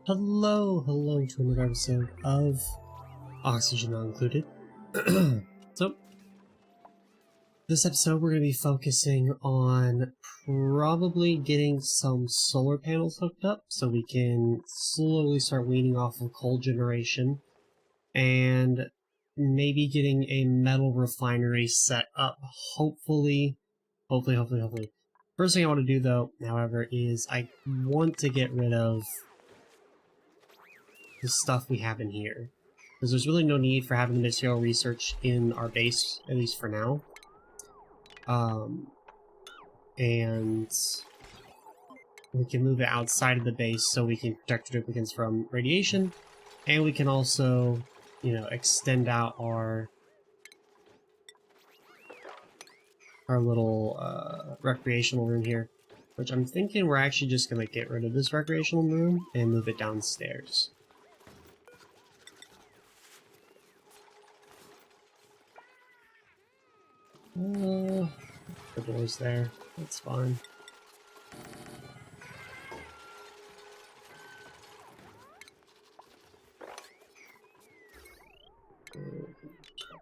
Hello to another episode of Oxygen Not Included. So, this episode we're going to be focusing on probably getting some solar panels hooked up so we can slowly start weaning off of coal generation and maybe getting a metal refinery set up, hopefully. First thing I want to do though, however, is I want to get rid of the stuff we have in here, because there's really no need for having the material research in our base, at least for now. And we can move it outside of the base so we can protect our duplicates from radiation, and we can also, you know, extend out our little recreational room here, which I'm thinking we're actually just gonna get rid of this recreational room and move it downstairs. The door's there. That's fine.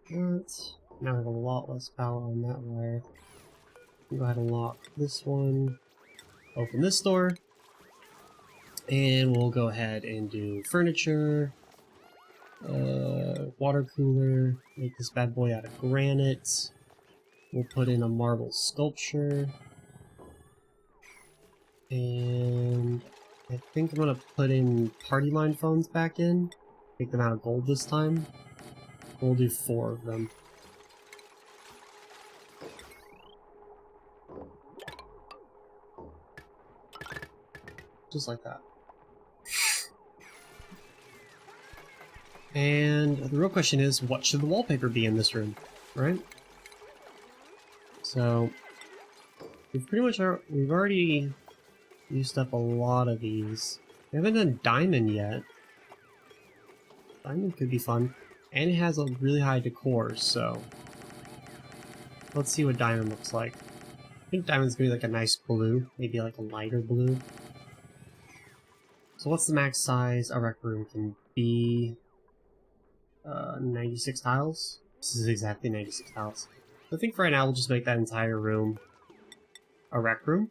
Now I have a lot less power on that wire. Go ahead and lock this one. Open this door. And we'll go ahead and do furniture. Water cooler. Make this bad boy out of granite. We'll put in a marble sculpture. And I think I'm gonna put in party line phones back in. Make them out of gold this time. We'll do 4 of them. Just like that. And the real question is, what should the wallpaper be in this room, right? So, we've already used up a lot of these. We haven't done diamond yet. Diamond could be fun. And it has a really high decor, so let's see what diamond looks like. I think diamond's gonna be like a nice blue, maybe like a lighter blue. So what's the max size a rec room can be? 96 tiles? This is exactly 96 tiles. I think for right now we'll just make that entire room a rec room.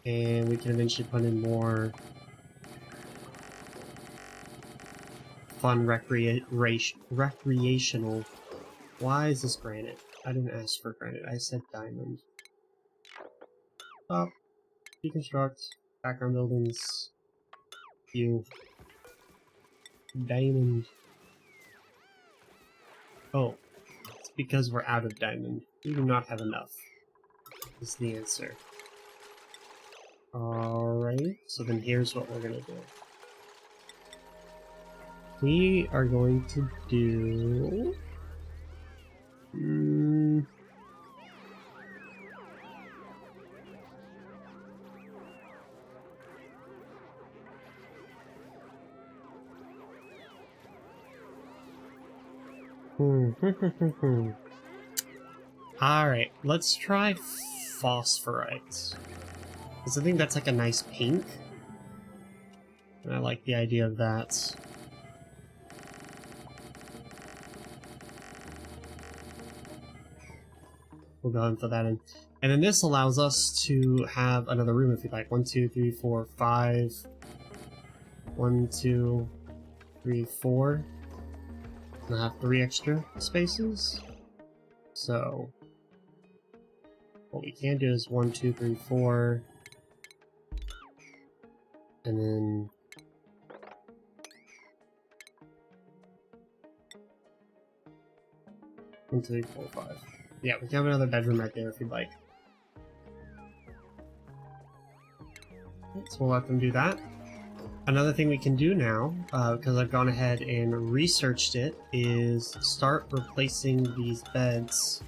And we can eventually put in more fun recreational. Why is this granite? I didn't ask for granite, I said diamond. Up, deconstruct, background buildings, view, diamond. Oh, it's because we're out of diamond. We do not have enough, is the answer. Alright, so then here's what we're gonna do. We are going to do... Alright, let's try phosphorite. Because I think that's like a nice pink. And I like the idea of that. We'll go ahead and put that in. And then this allows us to have another room if you'd like. 1, 2, 3, 4, 5. 1, 2, 3, 4. And I have 3 extra spaces. So what we can do is 1, 2, 3, 4. And then one, 2, 3, 4, 5. Yeah, we can have another bedroom right there if you'd like. So we'll let them do that. Another thing we can do now, because I've gone ahead and researched it, is start replacing these beds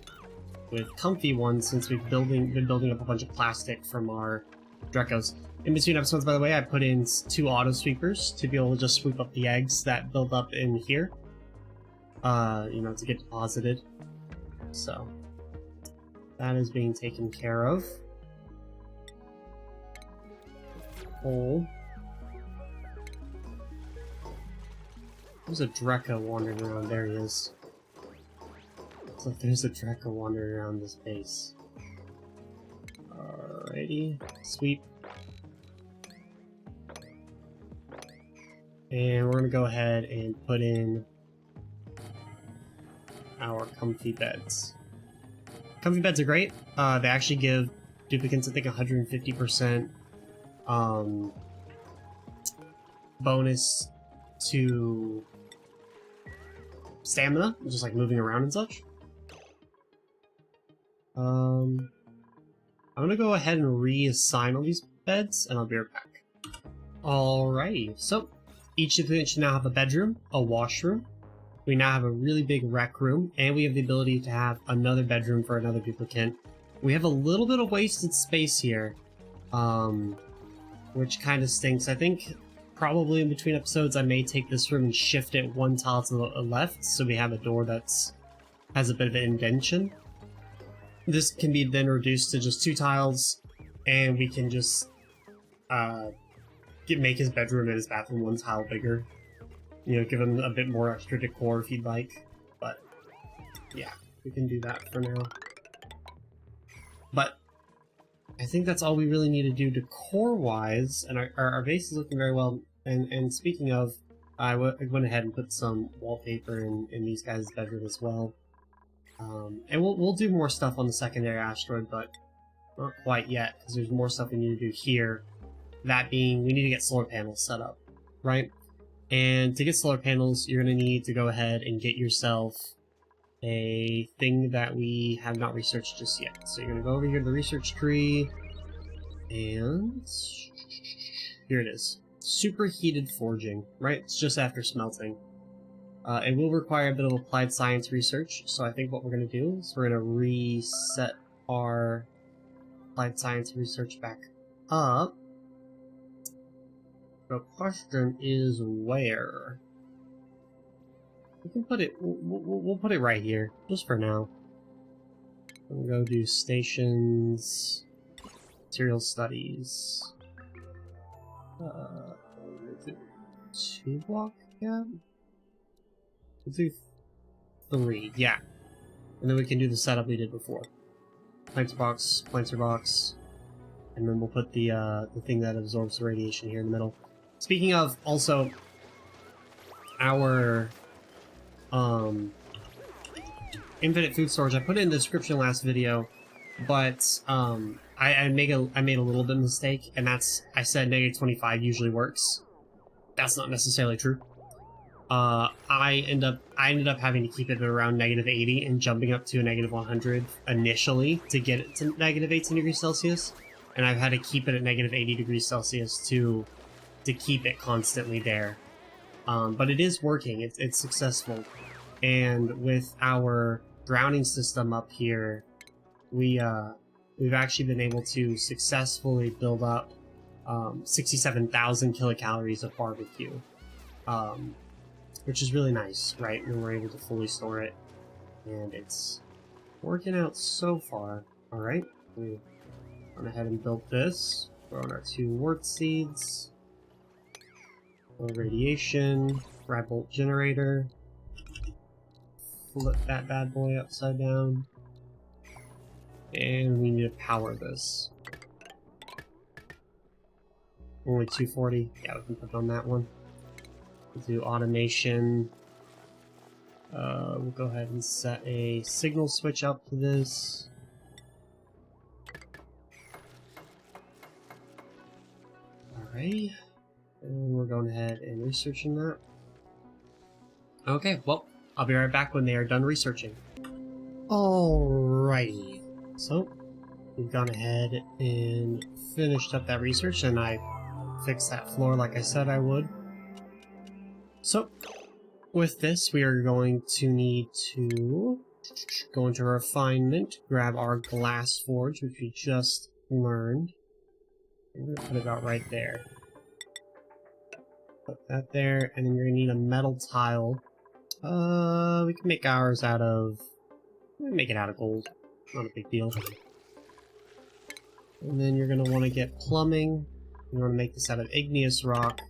with comfy ones since we've been building up a bunch of plastic from our Drecos. In between episodes, by the way, I put in 2 auto sweepers to be able to just sweep up the eggs that build up in here. You know, to get deposited. So that is being taken care of. Coal. There's a Drekka wandering around. There he is. Looks like there's a Drekka wandering around this base. Alrighty. Sweep. And we're gonna go ahead and put in our comfy beds. Comfy beds are great. They actually give duplicants, I think, 150% bonus to stamina, just like moving around and such. I'm gonna go ahead and reassign all these beds, and I'll be right back. Alrighty, so each of them should now have a bedroom, a washroom. We now have a really big rec room, and we have the ability to have another bedroom for another duplicant. We have a little bit of wasted space here, which kind of stinks. I think probably in between episodes I may take this room and shift it one tile to the left, so we have a door that's has a bit of an indention. This can be then reduced to just 2 tiles, and we can just make his bedroom and his bathroom 1 tile bigger. You know, give him a bit more extra decor if you'd like. But yeah, we can do that for now. But I think that's all we really need to do decor-wise, and our base is looking very well. And speaking of, I went ahead and put some wallpaper in these guys' bedroom as well. And we'll do more stuff on the secondary asteroid, but not quite yet, because there's more stuff we need to do here. That being, we need to get solar panels set up, right? And to get solar panels, you're going to need to go ahead and get yourself a thing that we have not researched just yet. So you're going to go over here to the research tree, and here it is. Superheated forging, right? It's just after smelting. It will require a bit of applied science research, so I think what we're going to do is we're going to reset our applied science research back up. The question is where? We can put it. We'll put it right here, just for now. We'll go do stations, material studies. We'll do 2 block gap. We'll do 3, yeah. And then we can do the setup we did before. Planter box, and then we'll put the thing that absorbs the radiation here in the middle. Speaking of, also, our infinite food storage, I put it in the description last video, but I made a little bit of mistake, and that's, I said -25 usually works. That's not necessarily true. I ended up having to keep it at around -80 and jumping up to a -100 initially to get it to -18 degrees Celsius, and I've had to keep it at -80 degrees Celsius to keep it constantly there. But it is working. It's successful, and with our drowning system up here, we've actually been able to successfully build up 67,000 kilocalories of barbecue. Which is really nice, right? And we're able to fully store it, and it's working out so far. Alright, we went ahead and built this. Throw in our 2 wart seeds, radiation, rad bolt generator, flip that bad boy upside down, and we need to power this. Only 240, yeah, we can put it on that one. We'll do automation. We'll go ahead and set a signal switch up to this. Alright. And we're going ahead and researching that. Okay, well, I'll be right back when they are done researching. Alrighty. So, we've gone ahead and finished up that research, and I fixed that floor like I said I would. So, with this, we are going to need to go into refinement, grab our glass forge, which we just learned. I'm going to put it about right there. Put that there, and then you're going to need a metal tile. We can make ours out of... make it out of gold. Not a big deal. And then you're going to want to get plumbing. You want to make this out of igneous rock.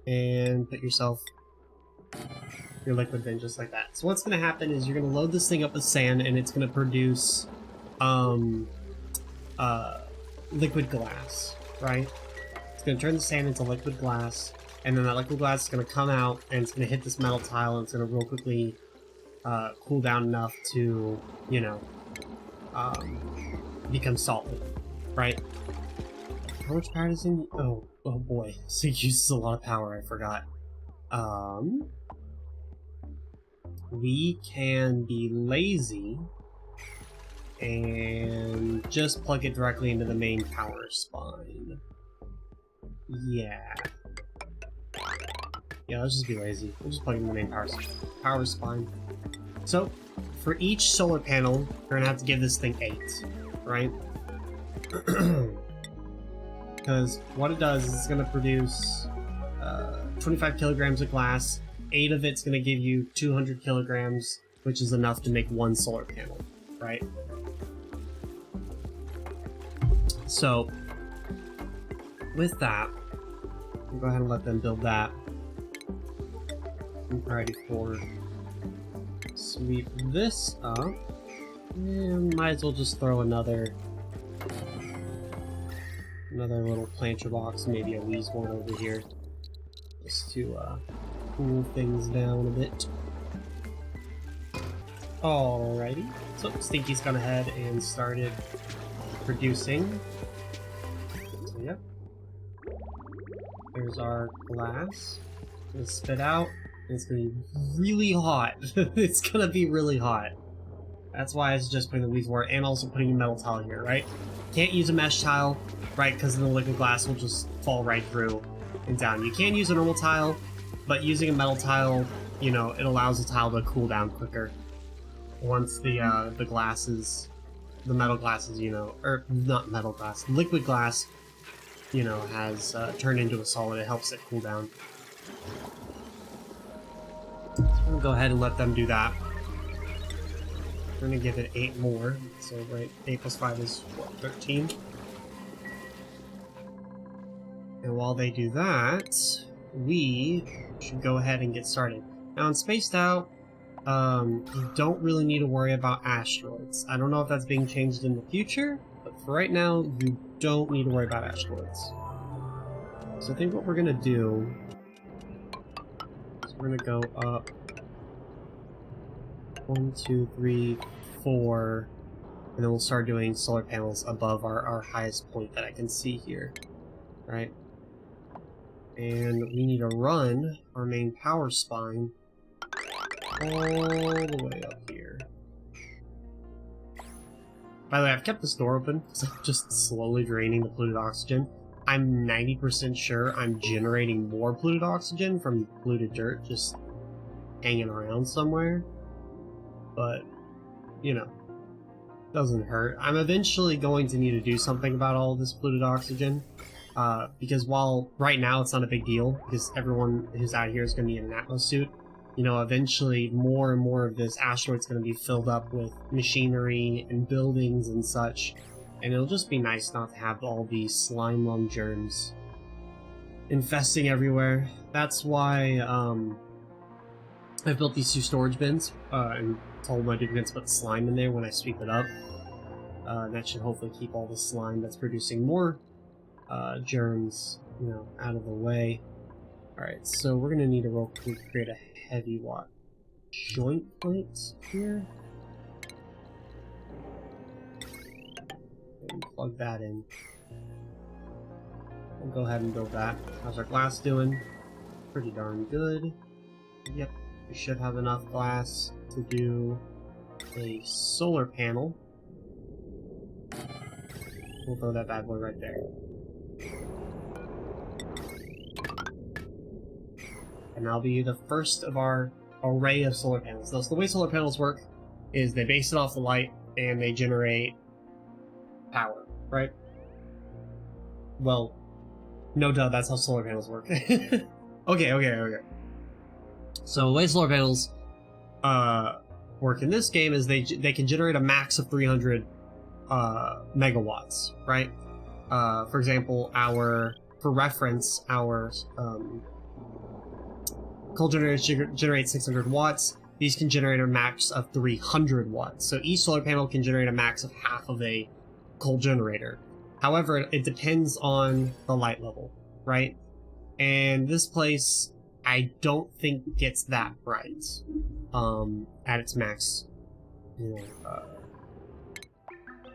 and put yourself your liquid bin just like that. So what's going to happen is you're going to load this thing up with sand, and it's going to produce liquid glass, right? It's going to turn the sand into liquid glass, and then that liquid glass is going to come out, and it's going to hit this metal tile, and it's going to real quickly cool down enough to, you know, become solid, right? How much power does it need? Oh boy, so it uses a lot of power, I forgot. We can be lazy and just plug it directly into the main power spine. Yeah, let's just be lazy. We'll just plug it in the main power spine. So, for each solar panel, we're gonna have to give this thing 8, right? Because what it does is it's gonna produce 25 kilograms of glass. 8 of it's gonna give you 200 kilograms, which is enough to make 1 solar panel, right? So, with that, we'll go ahead and let them build that. I'm ready for sweep this up, and might as well just throw another little planter box, maybe a wheeze one over here, just to cool things down a bit. Alrighty, so Stinky's gone ahead and started producing. So yep, there's our glass. Gonna spit out. It's gonna be really hot. It's gonna be really hot. That's why I suggest putting the weave wart and also putting a metal tile here, right? Can't use a mesh tile, right? Because then the liquid glass will just fall right through and down. You can use a normal tile, but using a metal tile, you know, it allows the tile to cool down quicker once the metal glasses, you know, or not metal glass, liquid glass, you know, has turned into a solid. It helps it cool down. So I'm gonna go ahead and let them do that. We're gonna give it 8 more. So right, 8 plus 5 is what, 13? And while they do that, we should go ahead and get started. Now in Spaced Out, you don't really need to worry about asteroids. I don't know if that's being changed in the future, but for right now, you don't need to worry about asteroids. So I think what we're gonna do is we're gonna go up 1, 2, 3, 4, and then we'll start doing solar panels above our highest point that I can see here, right? And we need to run our main power spine all the way up here. By the way, I've kept this door open, so I'm just slowly draining the polluted oxygen. I'm 90% sure I'm generating more polluted oxygen from polluted dirt just hanging around somewhere. But, you know, doesn't hurt. I'm eventually going to need to do something about all this polluted oxygen. Because while right now it's not a big deal, because everyone who's out here is going to be in an Atmos suit, you know, eventually more and more of this asteroid's going to be filled up with machinery and buildings and such, and it'll just be nice not to have all these slime lung germs infesting everywhere. That's why I've built these 2 storage bins and told my duplicates to put slime in there when I sweep it up. That should hopefully keep all the slime that's producing more germs, you know, out of the way. Alright, so we're gonna need to create a heavy watt joint plate here. And plug that in. We'll go ahead and build that. How's our glass doing? Pretty darn good. Yep, we should have enough glass to do a solar panel. We'll throw that bad boy right there. And that'll be the first of our array of solar panels. So the way solar panels work is they base it off the light and they generate power, right? Well, no duh, that's how solar panels work. Okay. So the way solar panels work in this game is they can generate a max of 300 megawatts, right? For example, for reference, our Coal generators generate 600 watts. These can generate a max of 300 watts. So each solar panel can generate a max of half of a coal generator. However, it depends on the light level, right? And this place, I don't think gets that bright at its max,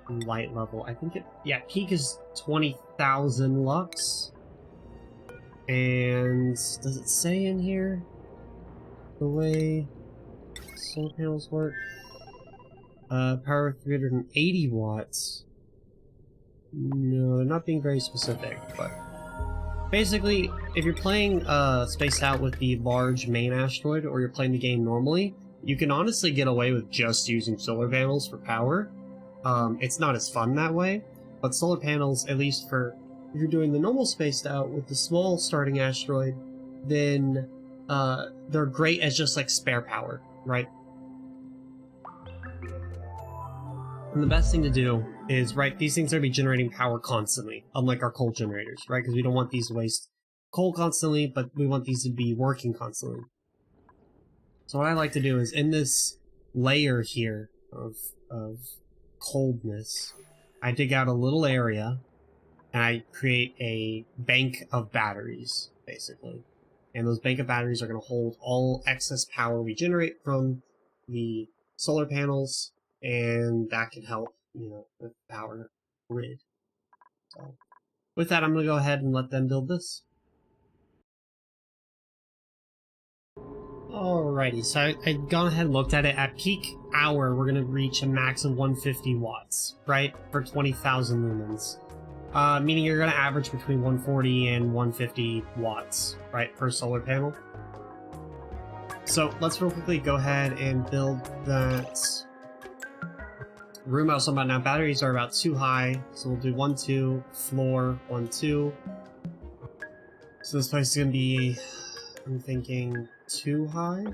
light level. I think peak is 20,000 lux. And does it say in here the way solar panels work? Power 380 watts. No, they're not being very specific, but basically, if you're playing spaced out with the large main asteroid, or you're playing the game normally, you can honestly get away with just using solar panels for power. It's not as fun that way, but solar panels, at least for if you're doing the normal spaced out with the small starting asteroid, then they're great as just like spare power, right? And the best thing to do is, right, these things are going to be generating power constantly, unlike our coal generators, right? Because we don't want these to waste coal constantly, but we want these to be working constantly. So what I like to do is, in this layer here of coldness, I dig out a little area, and I create a bank of batteries, basically. And those bank of batteries are going to hold all excess power we generate from the solar panels, and that can help, with the power grid. So, with that, I'm going to go ahead and let them build this. Alrighty, so I've gone ahead and looked at it. At peak hour, we're going to reach a max of 150 watts, right? For 20,000 lumens. Meaning you're going to average between 140 and 150 watts, right, per solar panel. So let's real quickly go ahead and build that room I was talking about. Now, batteries are about too high, so we'll do 1, 2, floor, 1, 2. So this place is going to be, I'm thinking, too high.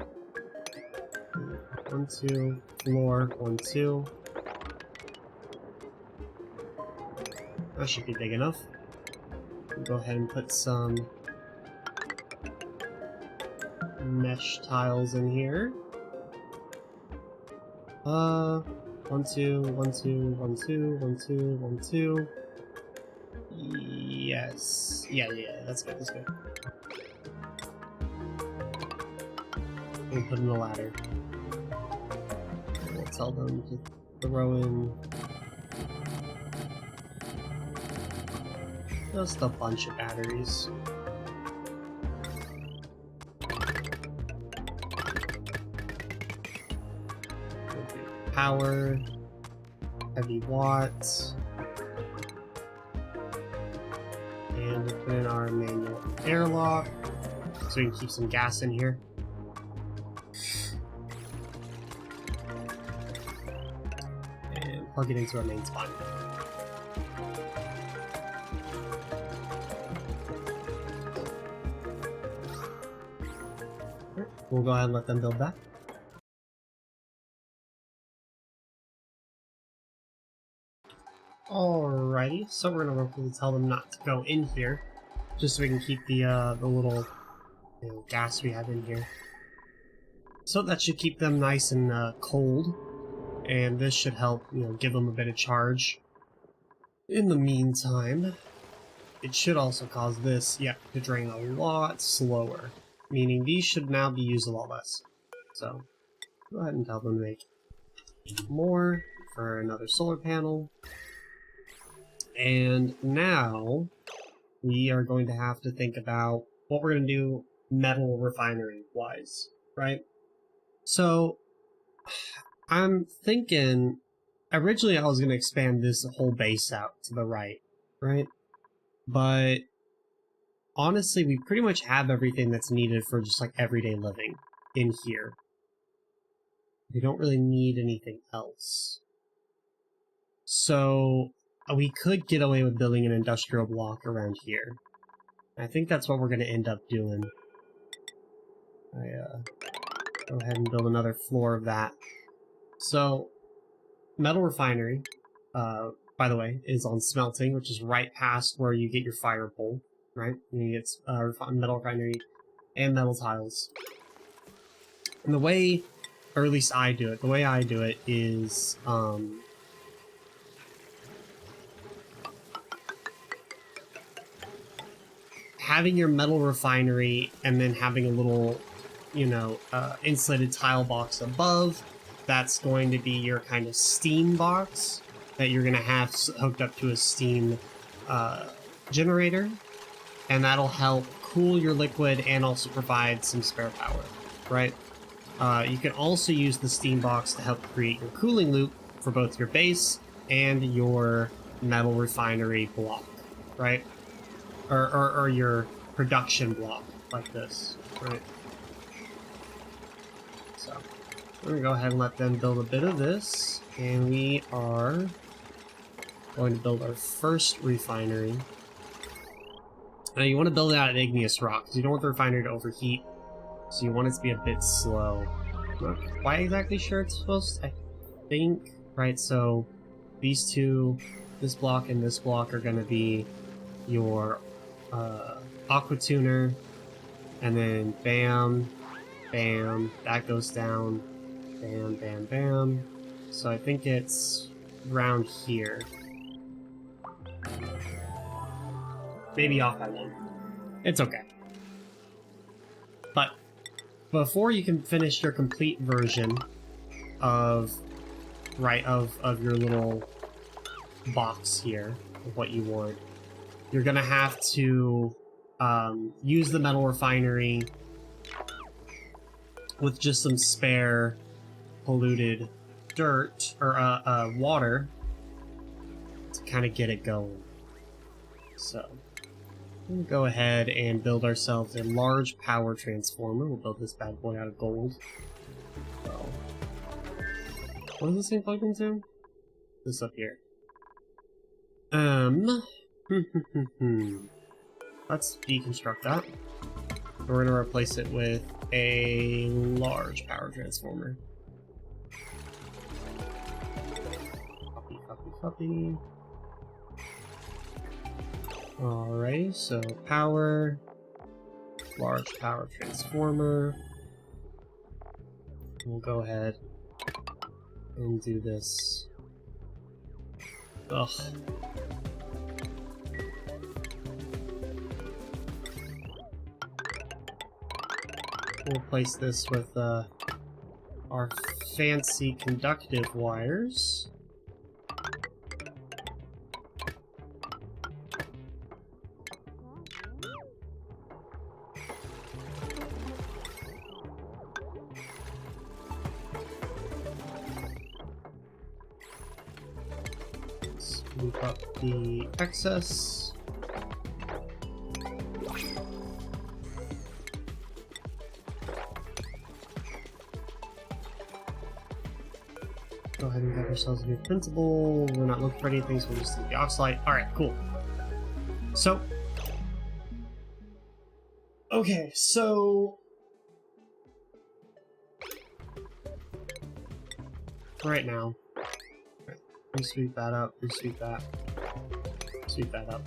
1, 2, floor, 1, 2. That should be big enough. We'll go ahead and put some mesh tiles in here. 1, 2, 1, 2, 1, 2, 1, 2, 1, 2. Yes. Yeah, that's good, that's good. We'll put in a ladder. And we'll tell them to throw in just a bunch of batteries. Power, heavy watts, and we'll put in our manual airlock so we can keep some gas in here. And plug it into our main spine. We'll go ahead and let them build that. Alrighty, so we're gonna roughly tell them not to go in here, just so we can keep the little gas we have in here. So that should keep them nice and cold, and this should help give them a bit of charge. In the meantime, it should also cause this to drain a lot slower, meaning these should now be used a lot less. So go ahead and tell them to make more for another solar panel. And now we are going to have to think about what we're going to do metal refinery wise, right? So I'm thinking, originally I was going to expand this whole base out to the right, but honestly we pretty much have everything that's needed for just like everyday living in here. We don't really need anything else. So we could get away with building an industrial block around here. I think that's what we're going to end up doing. Go ahead and build another floor of that. So, metal refinery, by the way, is on smelting, which is right past where you get your fire pole, right? You get metal refinery and metal tiles. And the way, or at least I do it, the way I do it is, having your metal refinery and then having a little, you know, insulated tile box above. That's going to be your kind of steam box that you're going to have hooked up to a steam generator, and that'll help cool your liquid and also provide some spare power, right? You can also use the steam box to help create your cooling loop for both your base and your metal refinery block, right? Or your production block, like this, right? So, we're gonna go ahead and let them build a bit of this, and we are going to build our first refinery. Now, you want to build it out of igneous rock, because you don't want the refinery to overheat, so you want it to be a bit slow. I'm not quite exactly sure it's supposed to, I think, right? So, these two, this block and this block, are gonna be your aqua tuner, and then bam, bam, that goes down, bam, bam, bam. So I think it's around here. Maybe off by one. It's okay. But before you can finish your complete version of of your little box here of what you want, you're gonna have to use the metal refinery with just some spare polluted dirt or water to kind of get it going. So we'll go ahead and build ourselves a large power transformer. We'll build this bad boy out of gold. So, what is this thing plugged into? This up here. Let's deconstruct that. We're gonna replace it with a large power transformer. Copy, copy, copy. Alrighty, so power, large power transformer. We'll go ahead and do this. Ugh. We'll replace this with our fancy conductive wires. Scoop up the excess. Go ahead and get ourselves a new principal. We're not looking for anything, so we'll just take the oxalite. Alright, cool. So, okay, so right now, resweep that up, resweep that, sweep that up.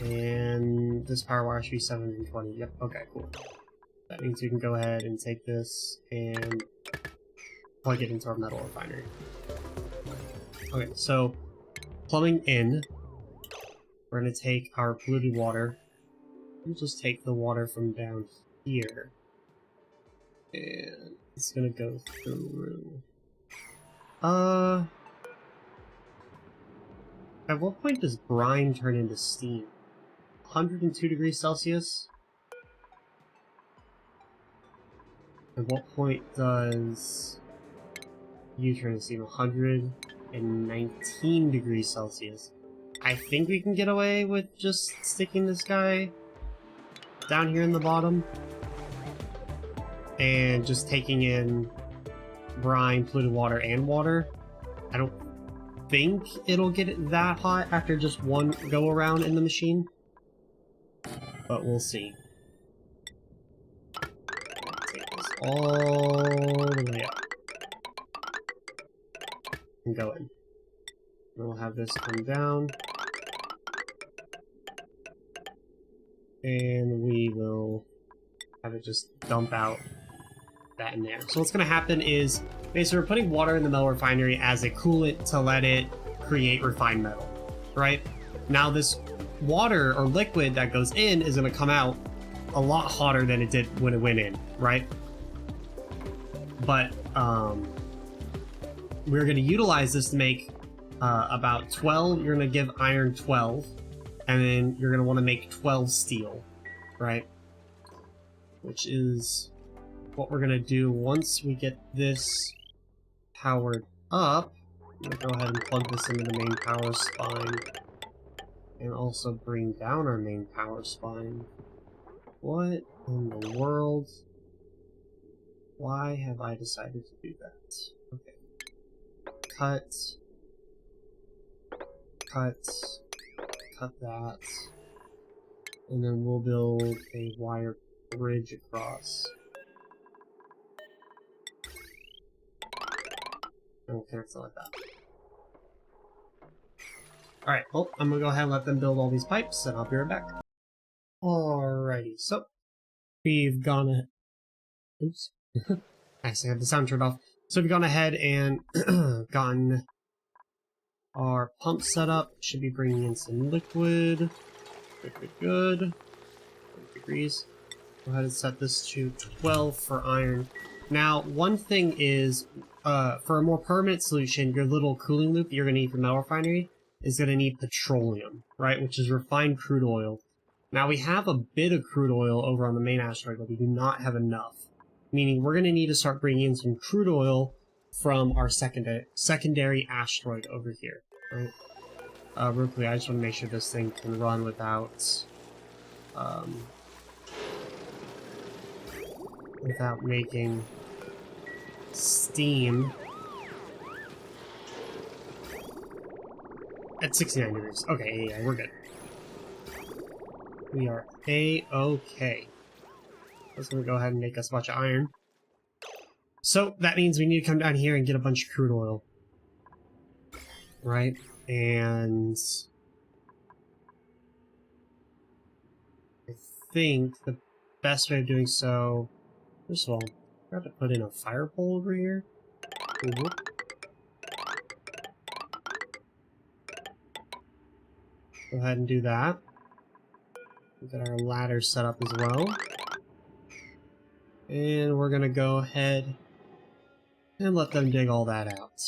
And this power wire should be 720. Yep, okay, cool. That means we can go ahead and take this and plug it into our metal refinery. Okay, so plumbing in, we're going to take our polluted water. We'll just take the water from down here, and it's going to go through. At what point does brine turn into steam? 102 degrees Celsius? At what point does you turn to steam? 119 degrees Celsius. I think we can get away with just sticking this guy down here in the bottom and just taking in brine, polluted water, and water. I don't think it'll get it that hot after just one go around in the machine, but we'll see. Take this all the way up and go in. And we'll have this come down, and we will have it just dump out that in there. So what's going to happen is basically we're putting water in the metal refinery as a coolant to let it create refined metal, right? Now this water or liquid that goes in is going to come out a lot hotter than it did when it went in, right? But we're going to utilize this to make about 12. You're going to give iron 12, and then you're going to want to make 12 steel, right? Which is what we're going to do once we get this powered up. I'm going to go ahead and plug this into the main power spine, and also bring down our main power spine. What in the world? Why have I decided to do that? Okay. Cut. Cut that. And then we'll build a wire bridge across. And we'll connect it like that. Alright, well, I'm gonna go ahead and let them build all these pipes, and I'll be right back. Alrighty, so we've gone ahead. Oops. Nice, I had the sound turned off. So we've gone ahead and gotten our pump set up. Should be bringing in some liquid. Good. 30 degrees. Go ahead and set this to 12 for iron. Now, one thing is, for a more permanent solution, your little cooling loop you're going to need for metal refinery is going to need petroleum, right? Which is refined crude oil. Now, we have a bit of crude oil over on the main asteroid, but we do not have enough. Meaning we're going to need to start bringing in some crude oil from our secondary asteroid over here, right? Real quick, I just want to make sure this thing can run without making steam at 69 degrees. Okay, yeah, we're good. We are A-okay. That's gonna go ahead and make us a bunch of iron. So that means we need to come down here and get a bunch of crude oil. Right? And I think the best way of doing so, first of all, I have to put in a fire pole over here. Ooh. Go ahead and do that. We've got our ladder set up as well. And we're gonna go ahead and let them dig all that out.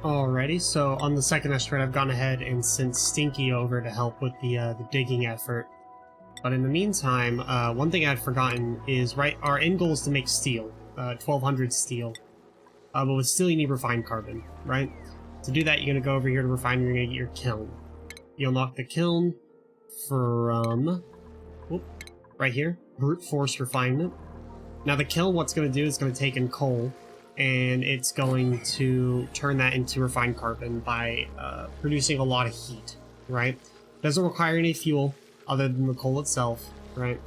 Alrighty, so on the second asteroid I've gone ahead and sent Stinky over to help with the digging effort. But in the meantime, one thing I'd forgotten is, right, our end goal is to make steel. 1200 steel. But with steel you need refined carbon, right? To do that you're gonna go over here to Refinery, you're gonna get your kiln. You unlock the kiln from right here, brute force refinement. Now the kiln, what's going to do is going to take in coal, and it's going to turn that into refined carbon by producing a lot of heat, right? Doesn't require any fuel other than the coal itself, right?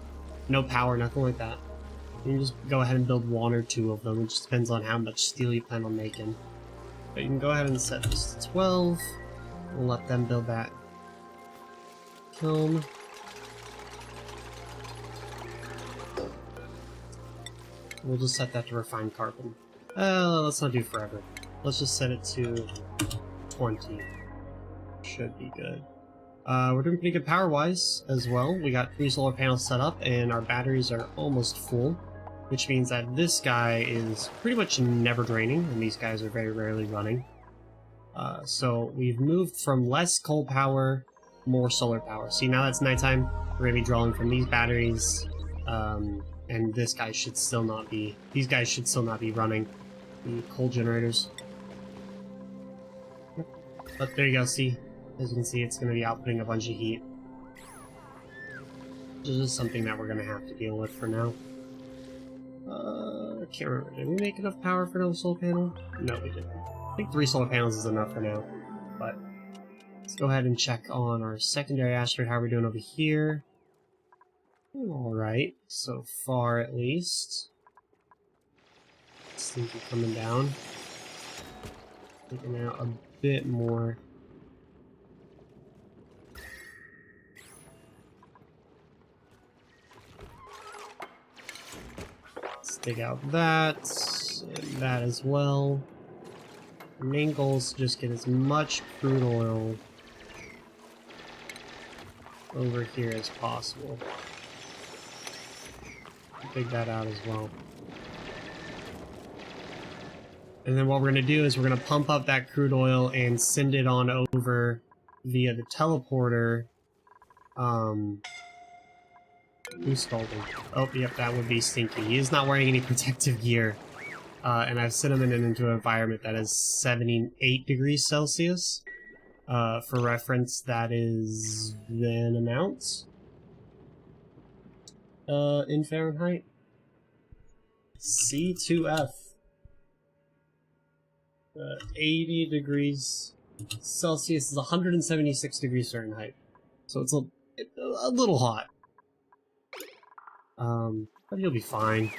No power, nothing like that. You can just go ahead and build one or two of them. It just depends on how much steel you plan on making. But you can go ahead and set this to 12. We'll let them build that kiln. We'll just set that to refined carbon. Let's not do forever. Let's just set it to 20. Should be good. We're doing pretty good power-wise as well. We got 3 solar panels set up, and our batteries are almost full, which means that this guy is pretty much never draining, and these guys are very rarely running. So we've moved from less coal power, more solar power. See, now that's nighttime, we're going to be drawing from these batteries, and this guy should still not be... These guys should still not be running the coal generators. But there you go, see? As you can see, it's going to be outputting a bunch of heat. Which is just something that we're going to have to deal with for now. I can't remember. Did we make enough power for another solar panel? No, we didn't. I think 3 solar panels is enough for now. But let's go ahead and check on our secondary asteroid, how we're doing over here. Alright, so far at least. Stinky coming down. Taking out a bit more. dig out that, and that as well. The main goal is to just get as much crude oil over here as possible. Dig that out as well. And then what we're going to do is we're going to pump up that crude oil and send it on over via the teleporter. Who's scalding? Oh, yep, that would be Stinky. He is not wearing any protective gear. And I've sent him into an environment that is 78 degrees Celsius. For reference, that is an amount in Fahrenheit. C2F. 80 degrees Celsius is 176 degrees Fahrenheit. So it's a little hot. But he'll be fine.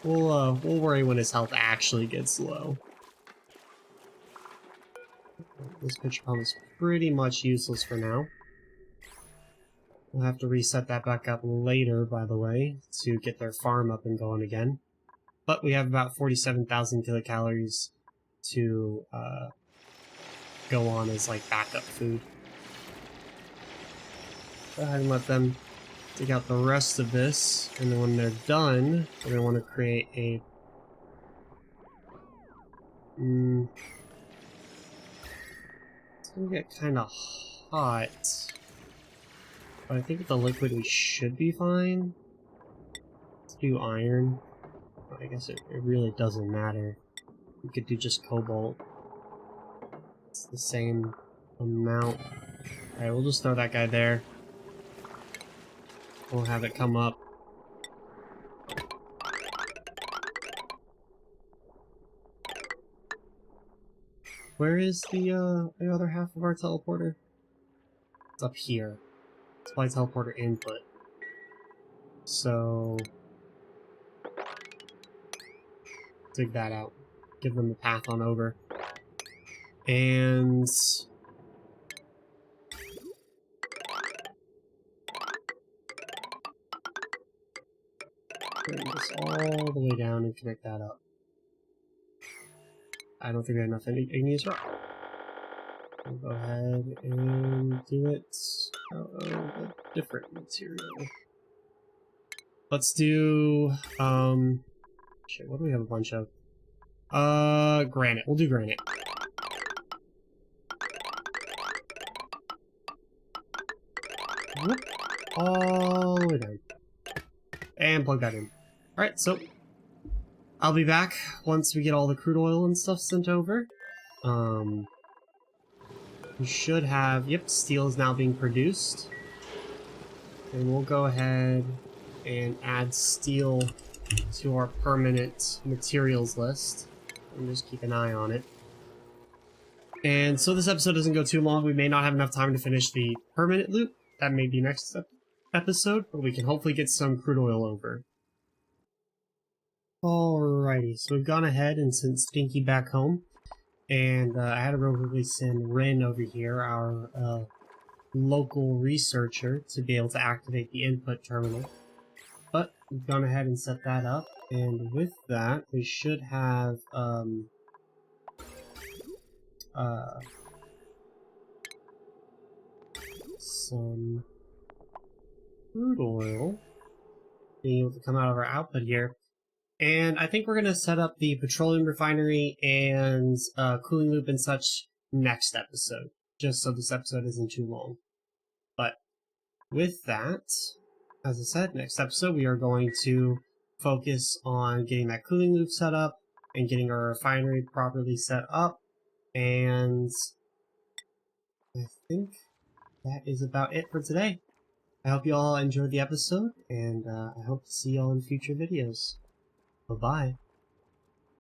We'll worry when his health actually gets low. This pitcher pump is pretty much useless for now. We'll have to reset that back up later, by the way, to get their farm up and going again. But we have about 47,000 kilocalories to go on as like backup food. Go ahead and let them dig out the rest of this, and then when they're done, we're going to want to create a... It's going to get kind of hot, but I think with the liquid we should be fine. Let's do iron. I guess it really doesn't matter. We could do just cobalt. It's the same amount. Alright, we'll just throw that guy there. We'll have it come up. Where is the other half of our teleporter? It's up here. It's my teleporter input. So... dig that out. Give them the path on over. And... bring this all the way down and connect that up. I don't think we have enough igneous rock. We'll go ahead and do it out of a different material. Let's do, shit, what do we have a bunch of? Granite. We'll do granite. Whoop. All the way down. And plug that in. Alright, so I'll be back once we get all the crude oil and stuff sent over. We should have... Yep, steel is now being produced. And we'll go ahead and add steel to our permanent materials list. And just keep an eye on it. And so this episode doesn't go too long. We may not have enough time to finish the permanent loop. That may be next episode, but we can hopefully get some crude oil over. Alrighty, so we've gone ahead and sent Stinky back home. And I had to real quickly send Rin over here, our local researcher, to be able to activate the input terminal. But we've gone ahead and set that up, and with that, we should have some crude oil being able to come out of our output here. And I think we're going to set up the petroleum refinery and cooling loop and such next episode, just so this episode isn't too long. But with that, as I said, next episode we are going to focus on getting that cooling loop set up and getting our refinery properly set up. And I think that is about it for today. I hope you all enjoyed the episode, and I hope to see you all in future videos. Bye-bye.